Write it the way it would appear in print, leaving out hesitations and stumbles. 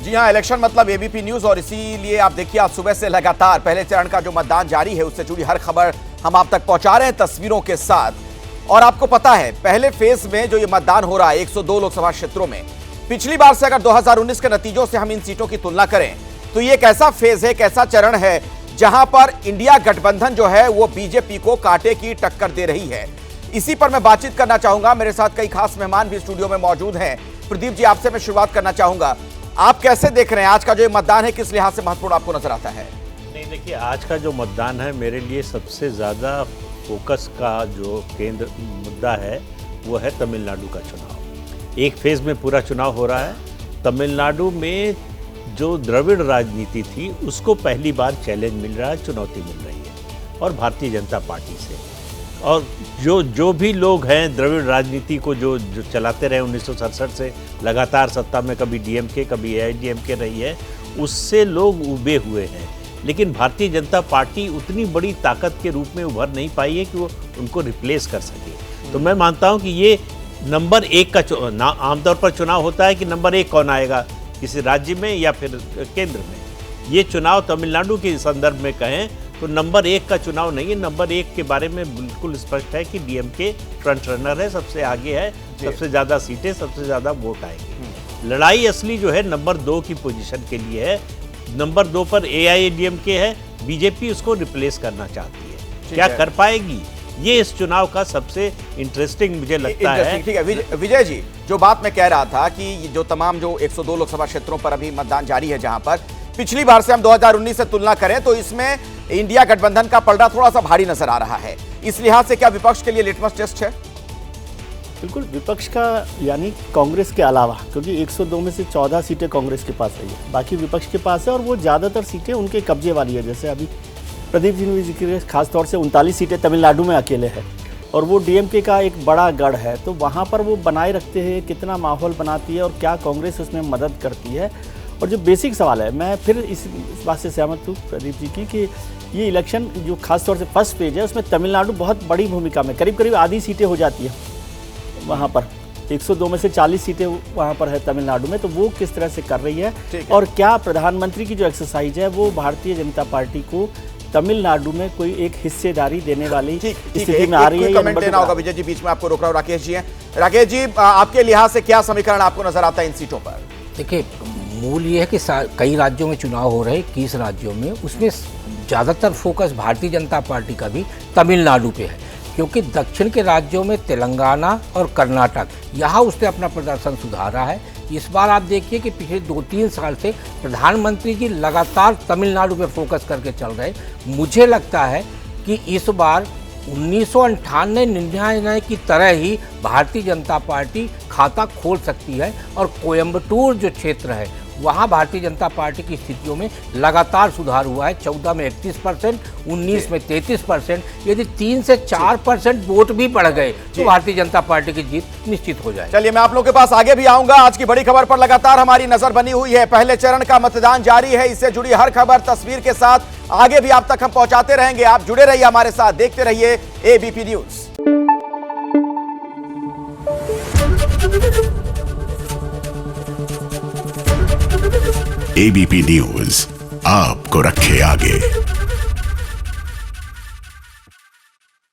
जी हां, इलेक्शन मतलब ABP news और इसीलिए आप देखिए आज सुबह से लगातार पहले चरण का जो मतदान जारी है उससे जुड़ी हर खबर हम आप तक पहुंचा रहे हैं तस्वीरों के साथ। और आपको पता है पहले फेज में जो ये मतदान हो रहा है 102 लोकसभा क्षेत्रों में, पिछली बार से अगर 2019 के नतीजों से हम इन सीटों की तुलना करें तो ये एक ऐसा फेज है, एक ऐसा चरण है जहां पर इंडिया गठबंधन जो है वो बीजेपी को कांटे की टक्कर दे रही है। इसी पर मैं बातचीत करना चाहूंगा। मेरे साथ कई खास मेहमान भी स्टूडियो में मौजूद हैं। प्रदीप जी, आपसे मैं शुरुआत करना चाहूंगा, आप कैसे देख रहे हैं आज का जो मतदान है, किस लिहाज से महत्वपूर्ण आपको नजर आता है? नहीं, देखिए आज का जो मतदान है मेरे लिए सबसे ज़्यादा फोकस का जो केंद्र मुद्दा है वो है तमिलनाडु का चुनाव। एक फेज में पूरा चुनाव हो रहा है। तमिलनाडु में जो द्रविड़ राजनीति थी उसको पहली बार चैलेंज मिल रहा है, चुनौती मिल रही है, और भारतीय जनता पार्टी से। और जो भी लोग हैं द्रविड़ राजनीति को जो चलाते रहे 1967 से लगातार सत्ता में, कभी डीएमके कभी एआईडीएमके रही है, उससे लोग उबे हुए हैं। लेकिन भारतीय जनता पार्टी उतनी बड़ी ताकत के रूप में उभर नहीं पाई है कि वो उनको रिप्लेस कर सके। तो मैं मानता हूं कि ये नंबर 1 का आमतौर पर चुनाव होता है कि नंबर 1 कौन आएगा किसी राज्य में या फिर केंद्र में। ये चुनाव तमिलनाडु के संदर्भ में कहें तो नंबर 1 का चुनाव नहीं है। नंबर 1 के बारे में बिल्कुल स्पष्ट है कि डीएमके फ्रंट रनर है, सबसे आगे है, सबसे ज़्यादा सीटें, सबसे ज़्यादा वोट आएंगे। लड़ाई असली जो है नंबर 2 की पोजीशन के लिए है। नंबर 2 पर एआईएडीएमके है, बीजेपी उसको रिप्लेस करना चाहती है। क्या कर पाएगी, ये इस चुनाव का सबसे इंटरेस्टिंग मुझे लगता है। ठीक है विजय जी, जो बात मैं कह रहा था कि जो तमाम जो 102 लोकसभा क्षेत्रों पर अभी मतदान जारी है, जहां पर पिछली बार से हम 2019 से तुलना करें तो इसमें इंडिया गठबंधन का पलड़ा थोड़ा सा भारी नजर आ रहा है। इस लिहाज से क्या विपक्ष के लिए लिटमस टेस्ट है? बिल्कुल, विपक्ष का यानी कांग्रेस के अलावा, क्योंकि 102 में से 14 सीटें कांग्रेस के पास है, बाकी विपक्ष के पास है, और वो ज़्यादातर सीटें उनके कब्जे वाली है। जैसे अभी प्रदीप जी ने भी जिक्र, खासतौर से 39 सीटें तमिलनाडु में अकेले है, और वो डीएमके का एक बड़ा गढ़ है। तो वहाँ पर वो बनाए रखते हैं, कितना माहौल बनाती है और क्या कांग्रेस उसमें मदद करती है। और जो बेसिक सवाल है, मैं फिर इस बात से सहमत हूँ प्रदीप जी की कि ये इलेक्शन जो खासतौर से फर्स्ट पेज है उसमें तमिलनाडु बहुत बड़ी भूमिका में, करीब करीब आधी सीटें हो जाती है वहाँ पर। 102 में से 40 सीटें वहाँ पर है तमिलनाडु में। तो वो किस तरह से कर रही है और क्या प्रधानमंत्री की जो एक्सरसाइज है वो भारतीय जनता पार्टी को तमिलनाडु में कोई एक हिस्सेदारी देने वाली स्थिति में आ रही है। कमेंट देना होगा विजय जी, बीच में आपको रोक रहा हूं। राकेश जी हैं। राकेश जी, आपके लिहाज से क्या समीकरण आपको नजर आता है इन सीटों पर? देखिए, मूल ये है कि कई राज्यों में चुनाव हो रहे हैं, 21 राज्यों में, उसमें ज़्यादातर फोकस भारतीय जनता पार्टी का भी तमिलनाडु पे है, क्योंकि दक्षिण के राज्यों में तेलंगाना और कर्नाटक, यहाँ उसने अपना प्रदर्शन सुधारा है। इस बार आप देखिए कि पिछले 2-3 साल से प्रधानमंत्री जी लगातार तमिलनाडु पे फोकस करके चल रहे। मुझे लगता है कि इस बार 1998-99 की तरह ही भारतीय जनता पार्टी खाता खोल सकती है, और कोयम्बटूर जो क्षेत्र है वहाँ भारतीय जनता पार्टी की स्थितियों में लगातार सुधार हुआ है। 14 में 31%, 19 में 33%। यदि 3 से 4% वोट भी बढ़ गए तो भारतीय जनता पार्टी की जीत निश्चित हो जाए। चलिए, मैं आप लोगों के पास आगे भी आऊंगा। आज की बड़ी खबर पर लगातार हमारी नजर बनी हुई है। पहले चरण का मतदान जारी है, इससे जुड़ी हर खबर तस्वीर के साथ आगे भी आप तक हम पहुंचाते रहेंगे। आप जुड़े रहिए हमारे साथ, देखते रहिए एबीपी न्यूज। एबीपी न्यूज आपको रखे आगे।